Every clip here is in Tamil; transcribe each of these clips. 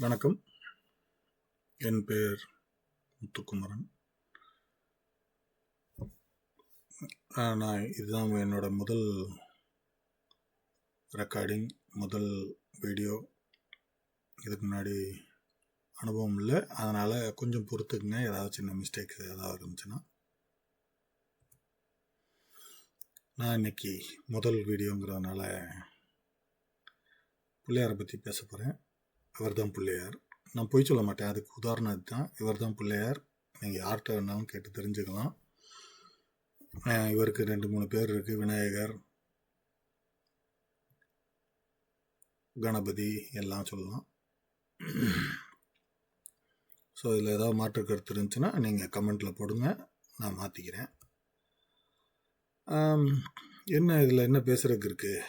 வணக்கம். என் பெயர் முத்துக்குமரன். நான் இதுதான் என்னோட முதல் ரெக்கார்டிங், முதல் வீடியோ. இதுக்கு முன்னாடி அனுபவம் இல்லை, அதனால் கொஞ்சம் பொறுத்துக்குங்க. ஏதாவது சின்ன மிஸ்டேக்ஸ் ஏதாவது இருந்துச்சுன்னா. நான் இன்னைக்கு முதல் வீடியோங்கிறதுனால பிள்ளையாரை பற்றி பேச போகிறேன். இவர் தான் பிள்ளையார். நான் பொய் சொல்ல மாட்டேன், அதுக்கு உதாரணம் இதுதான். இவர் தான் பிள்ளையார். நீங்கள் யார்கிட்ட வேணாலும் கேட்டு தெரிஞ்சுக்கலாம். இவருக்கு 2-3 பேர் இருக்குது. விநாயகர், கணபதி எல்லாம் சொல்லலாம். ஸோ இதில் ஏதாவது மாற்று கருத்து இருந்துச்சுன்னா நீங்கள் கமெண்ட்டில் போடுங்க, நான் மாற்றிக்கிறேன். என்ன இதில் என்ன பேசுகிறதுக்கு இருக்குது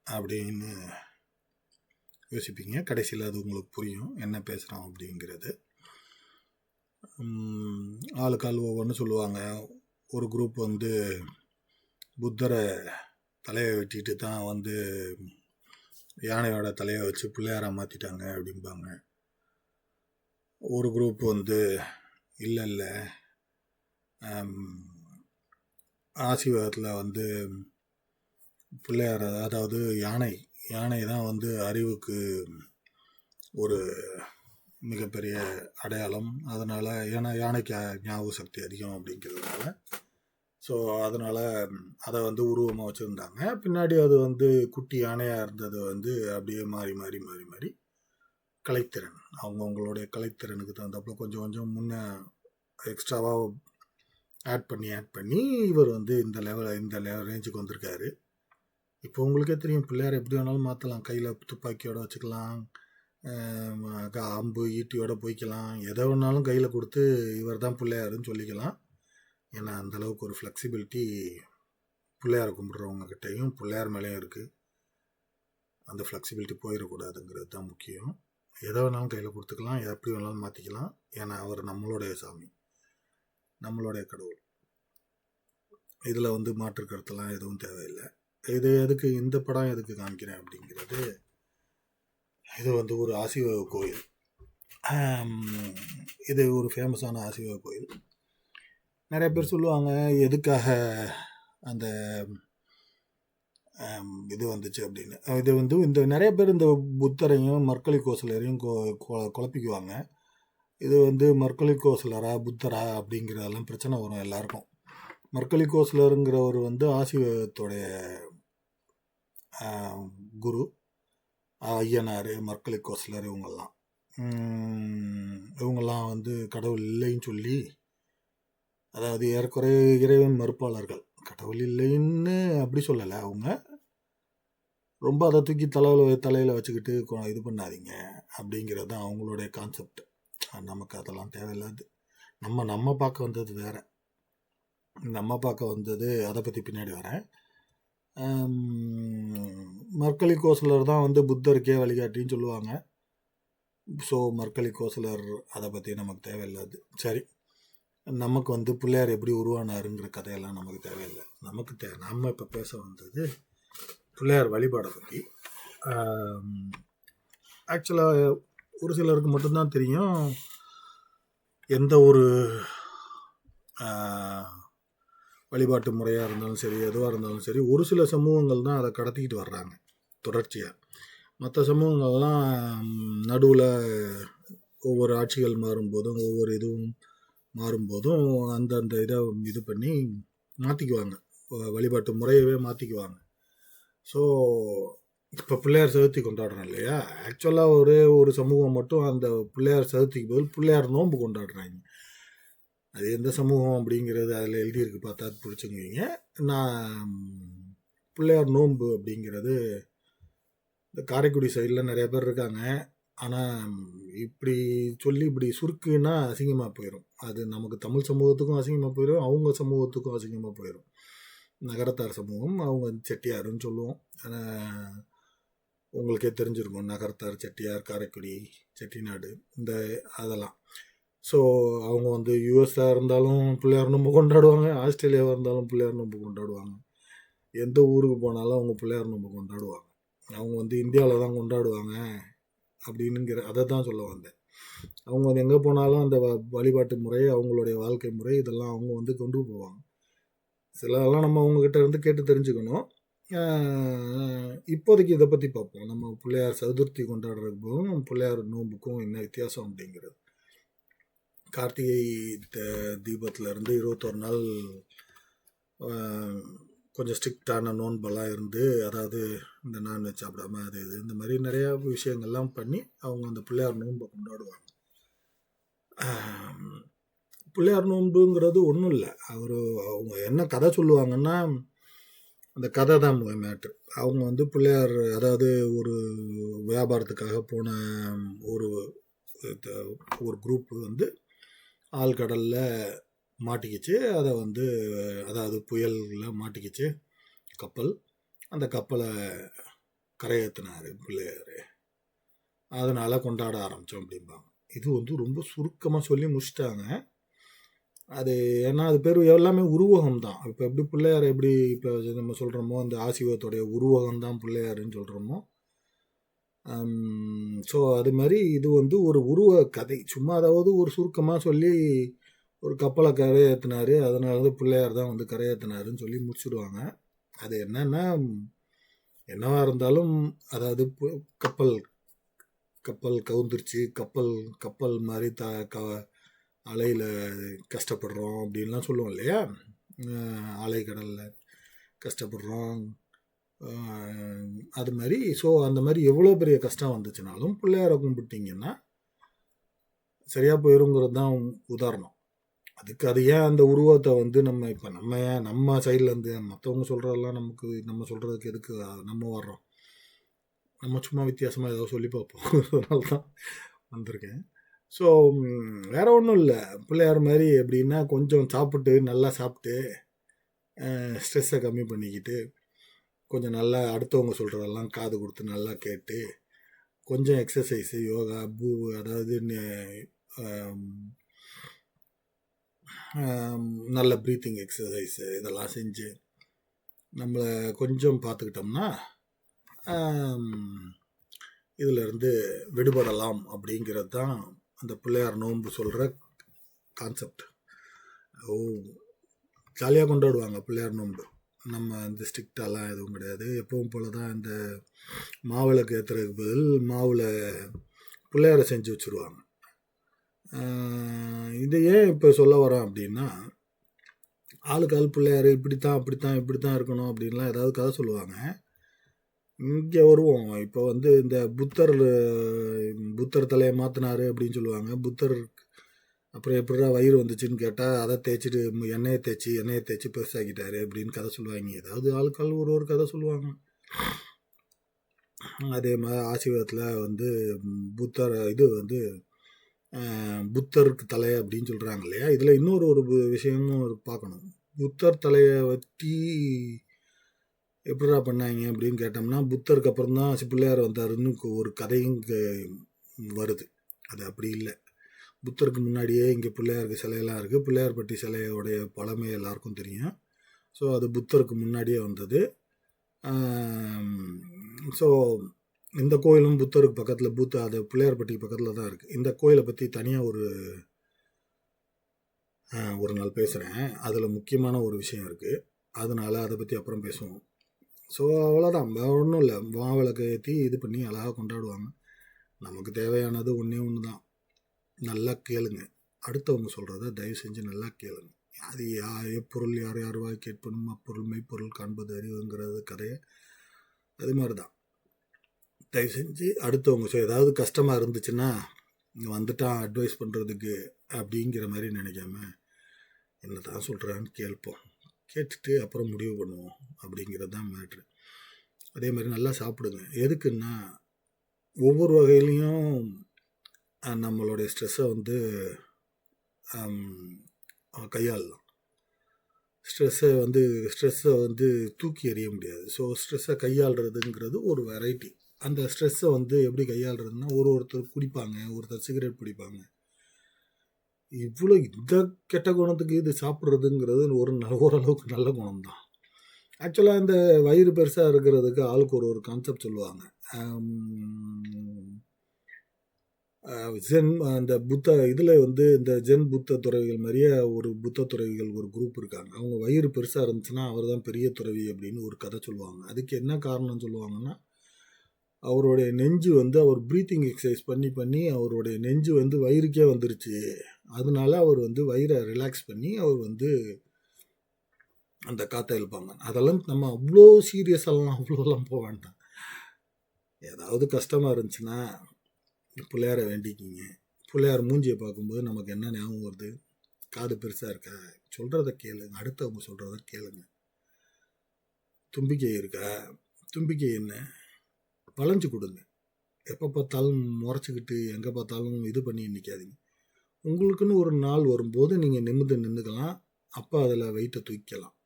அப்படின்னு யோசிப்பீங்க. கடைசியில் அது உங்களுக்கு புரியும் என்ன பேசுகிறோம் அப்படிங்கிறது. ஆளுக்கால் ஒவ்வொன்று சொல்லுவாங்க. ஒரு குரூப் புத்தரை தலையை வெட்டிட்டு தான் யானையோட தலையை வச்சு பிள்ளையாராக மாற்றிட்டாங்க அப்படிம்பாங்க. ஒரு குரூப் இல்லை ஆசீர்வாதத்தில் பிள்ளையார், அதாவது யானை தான் அறிவுக்கு ஒரு மிகப்பெரிய அடையாளம். அதனால் ஏன்னா யானைக்கு ஞாபக சக்தி அதிகம் அப்படிங்கிறதுனால, ஸோ அதனால் அதை உருவமாக வச்சுருந்தாங்க. பின்னாடி அது குட்டி யானையாக இருந்தது அப்படியே மாறி மாறி மாறி மாறி கலைத்திறன், அவங்கவுங்களுடைய கலைத்திறனுக்கு தகுந்தப்போ கொஞ்சம் கொஞ்சம் முன்னே எக்ஸ்ட்ராவாக ஆட் பண்ணி இவர் இந்த ரேஞ்சுக்கு வந்திருக்காரு. இப்போ உங்களுக்கே தெரியும், பிள்ளையார் எப்படி வேணாலும் மாற்றலாம். கையில் துப்பாக்கியோடு வச்சுக்கலாம், அம்பு ஈட்டியோட போய்க்கலாம், எதை வேணாலும் கையில் கொடுத்து இவர் தான் பிள்ளையாருன்னு சொல்லிக்கலாம். ஏன்னா அந்தளவுக்கு ஒரு ஃப்ளெக்சிபிலிட்டி பிள்ளையாரை கும்பிட்றவங்கக்கிட்டையும் பிள்ளையார் மேலேயும் இருக்குது. அந்த ஃப்ளெக்சிபிலிட்டி போயிடக்கூடாதுங்கிறது தான் முக்கியம். எதை வேணாலும் கையில் கொடுத்துக்கலாம், எப்படி வேணாலும் மாற்றிக்கலாம். ஏன்னா அவர் நம்மளுடைய சாமி, நம்மளுடைய கடவுள். இதில் மாற்று கருத்தெல்லாம் எதுவும் தேவையில்லை. இது எதுக்கு இந்த படம் எதுக்கு காமிக்கிறேன் அப்படிங்கிறது, இது ஒரு ஆசீர்வாத கோயில். இது ஒரு ஃபேமஸான ஆசீர்வாத கோயில். நிறைய பேர் சொல்லுவாங்க எதுக்காக அந்த இது வந்துச்சு அப்படின்னு. இது இந்த நிறைய பேர் இந்த புத்தரையும் மர்கலி கோசலரையும் குழப்பிக்குவாங்க. இது மர்கலி கோசலரா புத்தரா அப்படிங்கிறதெல்லாம் பிரச்சனை வரும் எல்லாருக்கும். மர்கலி கோசலருங்கிறவர் ஆசீர்வாதத்துடைய குரு, ஐயனார், மர்கலி கோசலர் இவங்கெல்லாம் கடவுள் இல்லைன்னு சொல்லி, அதாவது ஏறக்குறைய இறைவன் மறுப்பாளர்கள். கடவுள் இல்லைன்னு அப்படி சொல்லலை, அவங்க ரொம்ப அதை தூக்கி தலையில் வச்சுக்கிட்டு இது பண்ணாதீங்க அப்படிங்கிறது தான் அவங்களுடைய கான்செப்ட். நமக்கு அதெல்லாம் தேவையில்லாது. நம்ம பார்க்க வந்தது வேற. நம்ம பார்க்க வந்தது அதை பற்றி பின்னாடி வரேன். மர்கலி கோசலர் தான் புத்தருக்கே வழிகாட்டின்னு சொல்லுவாங்க. ஸோ மர்கலி கோசலர் அதை பற்றி நமக்கு தேவையில்லாது. சரி, நமக்கு பிள்ளையார் எப்படி உருவானாருங்கிற கதையெல்லாம் நமக்கு தேவையில்லை. நம்ம இப்போ பேச வந்தது பிள்ளையார் வழிபாடை பற்றி. ஆக்சுவலாக ஒரு சிலருக்கு மட்டும்தான் தெரியும் எந்த ஒரு வழிபாட்டு முறையாக இருந்தாலும் சரி, எதுவாக இருந்தாலும் சரி, ஒரு சில சமூகங்கள் தான் அதை கடத்திக்கிட்டு வர்றாங்க தொடர்ச்சியாக. மற்ற சமூகங்கள்லாம் நடுவில் ஒவ்வொரு ஆட்சிகள் மாறும்போதும் ஒவ்வொரு இதுவும் மாறும்போதும் அந்தந்த இதை இது பண்ணி மாற்றிக்குவாங்க, வழிபாட்டு முறையவே மாற்றிக்குவாங்க. ஸோ இப்போ பிள்ளையார் சதுர்த்தி கொண்டாடுறோம் இல்லையா, ஆக்சுவலாக ஒரு சமூகம் மட்டும் அந்த பிள்ளையார் சதுர்த்திக்கு பதில் பிள்ளையார் நோன்பு கொண்டாடுறாங்க. அது எந்த சமூகம் அப்படிங்கிறது அதில் எழுதியிருக்கு, பார்த்தா பிடிச்சுங்குவீங்க. நான் பிள்ளையார் நோன்பு அப்படிங்கிறது இந்த காரைக்குடி சைடில் நிறைய பேர் இருக்காங்க. ஆனால் இப்படி சொல்லி இப்படி சுருக்குன்னா அசிங்கமாக போயிடும். அது நமக்கு தமிழ் சமூகத்துக்கும் அசிங்கமாக போயிடும், அவங்க சமூகத்துக்கும் அசிங்கமாக போயிடும். நகரத்தார் சமூகம், அவங்க செட்டியாருன்னு சொல்லுவோம். உங்களுக்கே தெரிஞ்சிருக்கும், நகரத்தார், செட்டியார், காரைக்குடி, செட்டிநாடு, இந்த அதெல்லாம். ஸோ அவங்க யூஎஸ்ஆ இருந்தாலும் பிள்ளையார் நோன்பு கொண்டாடுவாங்க, ஆஸ்திரேலியாவாக இருந்தாலும் பிள்ளையார் நோன்பு கொண்டாடுவாங்க. எந்த ஊருக்கு போனாலும் அவங்க பிள்ளையார் நோன்பு கொண்டாடுவாங்க. அவங்க இந்தியாவில் தான் கொண்டாடுவாங்க, அப்படின்னுங்கிற அதை தான் சொல்ல வந்தேன். அவங்க வந்து எங்கே போனாலும் அந்த வழிபாட்டு முறை, அவங்களுடைய வாழ்க்கை முறை இதெல்லாம் அவங்க வந்து கொண்டு போவாங்க. சிலதெல்லாம் நம்ம அவங்கக்கிட்ட இருந்து கேட்டு தெரிஞ்சுக்கணும். இப்போதைக்கு இதை பற்றி பார்ப்போம். நம்ம பிள்ளையார் சதுர்த்தி கொண்டாடுறதுக்கும் பிள்ளையார் நோன்புக்கும் என்ன வித்தியாசம் அப்படிங்கிறது. கார்த்திகை தீபத்துலேருந்து 21 நாள் கொஞ்சம் ஸ்ட்ரிக்டான நோன்பெல்லாம் இருந்து, அதாவது இந்த நான்வெஜ் சாப்பிடாம அது இது இந்த மாதிரி நிறையா விஷயங்கள்லாம் பண்ணி அவங்க அந்த பிள்ளையார் நோன்பை கொண்டாடுவாங்க. பிள்ளையார் நோன்புங்கிறது ஒன்றும் இல்லை. அவங்க என்ன கதை சொல்லுவாங்கன்னா, அந்த கதை தான் மேட்ரு. அவங்க வந்து பிள்ளையார், அதாவது ஒரு வியாபாரத்துக்காக போன ஒரு குரூப்பு வந்து ஆழ்கடலில் மாட்டிக்கிச்சு. அதை வந்து, அதாவது புயலில் மாட்டிக்கிச்சு கப்பல். அந்த கப்பலை கரையேற்றினார் பிள்ளையார். அதனால் கொண்டாட ஆரம்பித்தோம் அப்படிம்பாங்க. இது வந்து ரொம்ப சுருக்கமாக சொல்லி முடிச்சிட்டாங்க. அது ஏன்னா அது பேர் எல்லாமே உருவகம் தான். இப்போ எப்படி பிள்ளையார் எப்படி இப்போ நம்ம சொல்கிறோமோ, அந்த ஆசீர்வாதத்துடைய உருவகம் தான் பிள்ளையாருன்னு சொல்கிறோமோ, ஸோ அது மாதிரி இது வந்து ஒரு உருவ கதை. சும்மா அதாவது ஒரு சுருக்கமாக சொல்லி ஒரு கப்பலை கரையேற்றினார், அதனால வந்து பிள்ளையார் தான் வந்து கரையேற்றினாருன்னு சொல்லி முடிச்சுடுவாங்க. அது என்னன்னா, என்னவா இருந்தாலும் அதாவது கப்பல் கவுந்துருச்சு, கப்பல் மாதிரி அலையில் கஷ்டப்படுறோம் அப்படின்லாம் சொல்லுவோம் இல்லையா, அலைக்கடலில் கஷ்டப்படுறோம் அது மாதிரி. ஸோ அந்த மாதிரி எவ்வளோ பெரிய கஷ்டம் வந்துச்சுனாலும் பிள்ளையாரை கும்பிட்டிங்கன்னா சரியாக போயிருங்கிறது தான் உதாரணம். அது ஏன் அந்த உருவத்தை வந்து நம்ம இப்போ நம்ம சைட்லேருந்து மற்றவங்க சொல்கிறதெல்லாம் நம்ம சொல்கிறதுக்கு எதுக்கு நம்ம வர்றோம்? நம்ம சும்மா வித்தியாசமாக ஏதோ சொல்லி பார்ப்போம். அதனால தான் வந்திருக்கேன். ஸோ வேறு ஒன்றும் இல்லை. பிள்ளையார் மாதிரி எப்படின்னா, கொஞ்சம் சாப்பிட்டு நல்லா சாப்பிட்டு ஸ்ட்ரெஸ்ஸை கம்மி பண்ணிக்கிட்டு, கொஞ்சம் நல்லா அடுத்தவங்க சொல்கிறதெல்லாம் காது கொடுத்து நல்லா கேட்டு, கொஞ்சம் எக்ஸசைஸு, யோகா, அதாவது நல்ல ப்ரீத்திங் எக்ஸசைஸு இதெல்லாம் செஞ்சு நம்மளை கொஞ்சம் பார்த்துக்கிட்டோம்னா இதிலிருந்து விடுபடலாம் அப்படிங்கிறது தான் அந்த பிள்ளையார் நோன்பு சொல்கிற கான்செப்ட். ஜாலியாக கொண்டாடுவாங்க பிள்ளையார் நோன்பு. நம்ம வந்து ஸ்ட்ரிக்டாலாம் எதுவும் கிடையாது. எப்பவும் போல தான் இந்த மாவிளக்கு ஏற்றுறதுக்கு பதில் மாவில் பிள்ளையாரை செஞ்சு வச்சுருவாங்க. இதை ஏன் இப்போ சொல்ல வரேன் அப்படின்னா, ஆளுக்கு ஆள் பிள்ளையார் இப்படி தான் இருக்கணும் அப்படின்லாம் ஏதாவது கதை சொல்லுவாங்க. இங்கே வருவோம். இப்போ வந்து இந்த புத்தர் தலையை மாற்றினாரு அப்படின்னு சொல்லுவாங்க. புத்தர் அப்புறம் எப்படிடா வயிறு வந்துச்சுன்னு கேட்டால், அதை தேய்ச்சிட்டு எண்ணெயை தேய்ச்சி பெருசாக்கிட்டாரு அப்படின்னு கதை சொல்லுவாங்க. ஏதாவது ஆளுக்கால் ஒரு கதை சொல்லுவாங்க. அதே மாதிரி ஆசீர்வாதத்தில் வந்து புத்தருக்கு தலை அப்படின்னு சொல்கிறாங்க இல்லையா. இதில் இன்னொரு விஷயமும் பார்க்கணும். புத்தர் தலையை வச்சு எப்படிடா பண்ணாங்க அப்படின்னு கேட்டோம்னா, புத்தருக்கு அப்புறம் தான் பிள்ளையார் வந்தாருன்னு ஒரு கதையும் வருது. அது அப்படி இல்லை. புத்தருக்கு முன்னாடியே இங்கே பிள்ளையாருக்கு சிலையெல்லாம் இருக்குது. பிள்ளையார்பட்டி சிலையோடைய பழமை எல்லாருக்கும் தெரியும். ஸோ அது புத்தருக்கு முன்னாடியே வந்தது. ஸோ இந்த கோயிலும் புத்தருக்கு பக்கத்தில் அது பிள்ளையார்பட்டிக்கு பக்கத்தில் தான் இருக்குது. இந்த கோயிலை பற்றி தனியாக ஒரு நாள் பேசுகிறேன். அதில் முக்கியமான ஒரு விஷயம் இருக்குது. அதனால் அதை பற்றி அப்புறம் பேசுவோம். ஸோ அவ்வளோதான், ஒன்றும் இல்லை. மாவிளக்கு ஏற்றி இது பண்ணி அழகாக கொண்டாடுவாங்க. நமக்கு தேவையானது ஒன்று தான். நல்லா கேளுங்க. அடுத்தவங்க சொல்கிறத தயவு செஞ்சு நல்லா கேளுங்க. அது எப்பொருள் யார் வாய் கேட்பனும் அப்பொருள் மெய்ப்பொருள் காண்பது அறிவுங்கிறது கதையை அது மாதிரி தான். தயவு செஞ்சு அடுத்தவங்க ஏதாவது கஷ்டமாக இருந்துச்சுன்னா வந்துட்டான் அட்வைஸ் பண்ணுறதுக்கு அப்படிங்கிற மாதிரி நினைக்காம, என்ன தான் சொல்கிறான்னு கேட்போம். கேட்டுட்டு அப்புறம் முடிவு பண்ணுவோம் அப்படிங்கிறது தான் மேட்ரு. அதே மாதிரி நல்லா சாப்பிடுங்க. எதுக்குன்னா, ஒவ்வொரு வகையிலையும் நம்மளுடைய ஸ்ட்ரெஸ்ஸை வந்து கையாளலாம். ஸ்ட்ரெஸ்ஸை வந்து தூக்கி எறிய முடியாது. ஸோ ஸ்ட்ரெஸ்ஸை கையாளுறதுங்கிறது ஒரு வெரைட்டி. அந்த ஸ்ட்ரெஸ்ஸை வந்து எப்படி கையாளுறதுன்னா, ஒருத்தர் குடிப்பாங்க, ஒருத்தர் சிகரெட் பிடிப்பாங்க. இவ்வளோ இந்த கெட்ட குணத்துக்கு இது சாப்பிட்றதுங்கிறது ஓரளவுக்கு நல்ல குணம் தான். ஆக்சுவலாக இந்த வயிறு பெருசாக இருக்கிறதுக்கு ஆளுக்கு ஒரு கான்செப்ட் சொல்லுவாங்க. ஜென் அந்த புத்த இதில் வந்து இந்த ஜென் புத்த துறவிகள் மாதிரியே ஒரு புத்த துறவிகள் ஒரு குரூப் இருக்காங்க. அவங்க வயிறு பெருசாக இருந்துச்சுன்னா அவர் தான் பெரிய துறவி அப்படின்னு ஒரு கதை சொல்லுவாங்க. அதுக்கு என்ன காரணம் சொல்லுவாங்கன்னா, அவருடைய நெஞ்சு வந்து அவர் ப்ரீத்திங் எக்ஸசைஸ் பண்ணி அவருடைய நெஞ்சு வந்து வயிறுக்கே வந்துருச்சு. அதனால அவர் வந்து வயிறை ரிலாக்ஸ் பண்ணி அவர் வந்து அந்த காற்றை இழுப்பாங்க. அதெல்லாம் நம்ம அவ்வளோ சீரியஸெல்லாம் அவ்வளோலாம் போக வேண்டாம். ஏதாவது கஷ்டமாக இருந்துச்சுன்னா பிள்ளையாரை வேண்டிக்கிங்க. பிள்ளையார் மூஞ்சியை பார்க்கும்போது நமக்கு என்ன ஞாபகம் வருது? காது பெருசாக இருக்கா? சொல்கிறத கேளுங்க, அடுத்தவங்க சொல்கிறத கேளுங்க. தும்பிக்கை இருக்கா? தும்பிக்கை என்ன? வளைஞ்சு கொடுங்க. எப்போ பார்த்தாலும் முறைச்சிக்கிட்டு எங்கே பார்த்தாலும் இது பண்ணி நிற்காதீங்க. உங்களுக்குன்னு ஒரு நாள் வரும்போது நீங்கள் நிமிர்ந்து நின்றுக்கலாம். அப்போ அதில் வெயிட்டை தூக்கலாம்.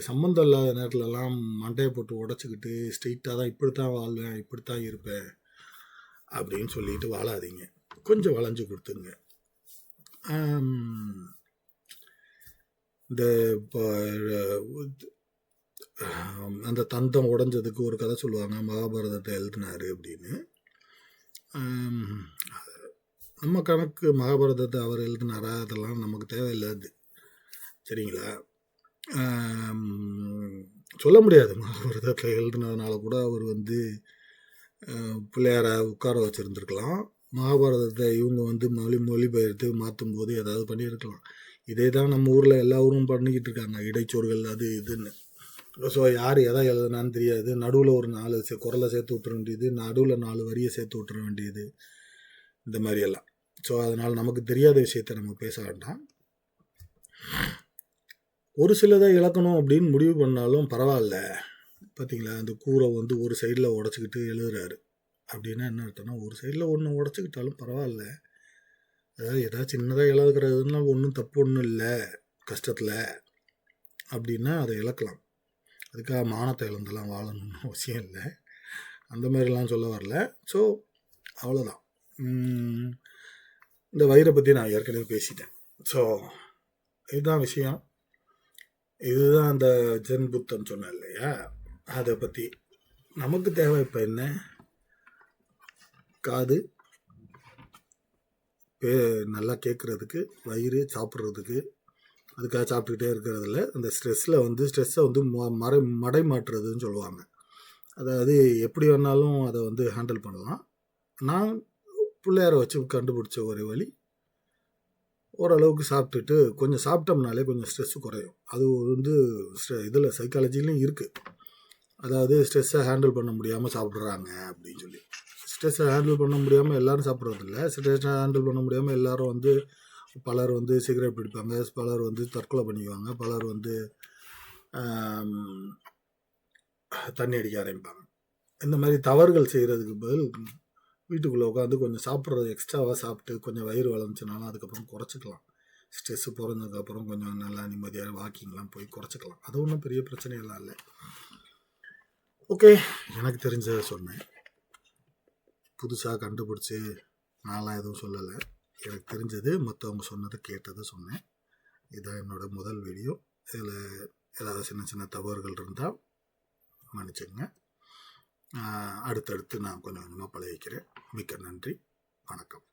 சம்மந்தம் இல்லாத நேரத்துலலாம் மண்டையை போட்டு உடச்சிக்கிட்டு ஸ்ட்ரெயிட்டாக தான் இப்படித்தான் வாழ்வேன், இப்படித்தான் இருப்பேன் அப்படின்னு சொல்லிட்டு வாழாதீங்க. கொஞ்சம் வளைஞ்சு கொடுத்துங்க. இந்த இப்போ அந்த தந்தம் உடஞ்சதுக்கு ஒரு கதை சொல்லுவாங்க, மகாபாரதத்தை எழுதினாரு அப்படின்னு. நம்ம கணக்கு மகாபாரதத்தை அவர் எழுதினாரா அதெல்லாம் நமக்கு தேவையில்லாது, சரிங்களா? சொல்ல முடியாது. மகாபாரதத்தை எழுதினதுனால கூட அவர் வந்து பிள்ளையாரை உட்கார வச்சுருந்துருக்கலாம். மகாபாரதத்தை இவங்க வந்து மொழிபெயர்த்து மாற்றும் போது ஏதாவது பண்ணியிருக்கலாம். இதே தான் நம்ம ஊரில் எல்லா ஊரும் பண்ணிக்கிட்டு இருக்காங்க, இடைச்சொற்கள் அது இதுன்னு. ஸோ யார் எதை எழுதுனான்னு தெரியாது. நடுவில் ஒரு 4 குரலை சேர்த்து விட்டுற வேண்டியது, நடுவில் 4 வரியை சேர்த்து விட்டுற வேண்டியது, இந்த மாதிரியெல்லாம். ஸோ அதனால் நமக்கு தெரியாத விஷயத்த நம்ம பேச வேண்டாம். ஒரு சிலதை இழக்கணும் அப்படின்னு முடிவு பண்ணாலும் பரவாயில்ல. பார்த்தீங்களா, அந்த கூரை வந்து ஒரு சைடில் உடச்சிக்கிட்டு எழுதுறாரு அப்படின்னா என்ன அர்த்தம்னா, ஒரு சைடில் ஒன்று உடச்சிக்கிட்டாலும் பரவாயில்ல. அதாவது ஏதாவது சின்னதாக இழக்கிறதுனா ஒன்றும் தப்பு ஒன்றும் இல்லை கஷ்டத்தில் அப்படின்னா அதை இழக்கலாம். அதுக்காக மானத்தை இழந்தெல்லாம் வாழணும்னு அவசியம் இல்லை. அந்த மாதிரிலாம் சொல்ல வரல. ஸோ அவ்வளோதான். இந்த வயிறை பற்றி நான் ஏற்கனவே பேசிட்டேன். ஸோ இதுதான் விஷயம். இதுதான் அந்த ஜென் புத்தன் சொன்னேன் இல்லையா, அதை பற்றி. நமக்கு தேவை இப்போ என்ன? காது நல்லா கேட்குறதுக்கு, வயிறு சாப்பிட்றதுக்கு. அதுக்காக சாப்பிட்டுக்கிட்டே இருக்கிறதில்ல. அந்த ஸ்ட்ரெஸ்ஸை வந்து மடை மாற்றுறதுன்னு சொல்லுவாங்க. அதாவது எப்படி வேணாலும் அதை வந்து ஹேண்டில் பண்ணலாம். நான் பிள்ளையாரை வச்சு கண்டுபிடிச்ச ஒரு வழி, ஓரளவுக்கு சாப்பிட்டுட்டு கொஞ்சம் சாப்பிட்டோம்னாலே கொஞ்சம் ஸ்ட்ரெஸ்ஸு குறையும். அது வந்து இதில் சைக்காலஜிலையும் இருக்குது. அதாவது ஸ்ட்ரெஸ்ஸை ஹேண்டில் பண்ண முடியாமல் சாப்பிட்றாங்க அப்படின்னு சொல்லி. ஸ்ட்ரெஸ்ஸை ஹேண்டில் பண்ண முடியாமல் எல்லோரும் சாப்பிட்றதில்ல. ஸ்ட்ரெஸ்ஸை ஹேண்டில் பண்ண முடியாமல் எல்லோரும் வந்து பலர் வந்து சிகரெட் பிடிப்பாங்க, பலர் வந்து தற்கொலை பண்ணிக்குவாங்க, பலர் வந்து தண்ணி அடிக்க ஆரம்பிப்பாங்க. இந்த மாதிரி தவறுகள் செய்கிறதுக்கு பதில் வீட்டுக்குள்ளே உட்காந்து கொஞ்சம் சாப்பிட்றது எக்ஸ்ட்ராவாக சாப்பிட்டு கொஞ்சம் வயிறு வளர்ந்துச்சுனாலும் அதுக்கப்புறம் குறைச்சிக்கலாம். ஸ்ட்ரெஸ்ஸு போகிறதுக்கப்புறம் கொஞ்சம் நல்லா நிம்மதியாக வாக்கிங்லாம் போய் குறைச்சிக்கலாம். அது ஒன்றும் பெரிய பிரச்சனையெல்லாம் இல்லை. ஓகே, எனக்கு தெரிஞ்சதை சொன்னேன். புதுசாக கண்டுபிடிச்சி நான்லாம் எதுவும் சொல்லலை. எனக்கு தெரிஞ்சது மற்றவங்க சொன்னதை கேட்டதை சொன்னேன். இதுதான் என்னோடய முதல் வீடியோ. இதில் ஏதாவது சின்ன சின்ன தவறுகள் இருந்தால் மன்னிச்சுங்க. அடுத்தடுத்து நான் கொஞ்சம் கொஞ்சமாக பழகிக்கிறேன். மிக்க நன்றி. வணக்கம்.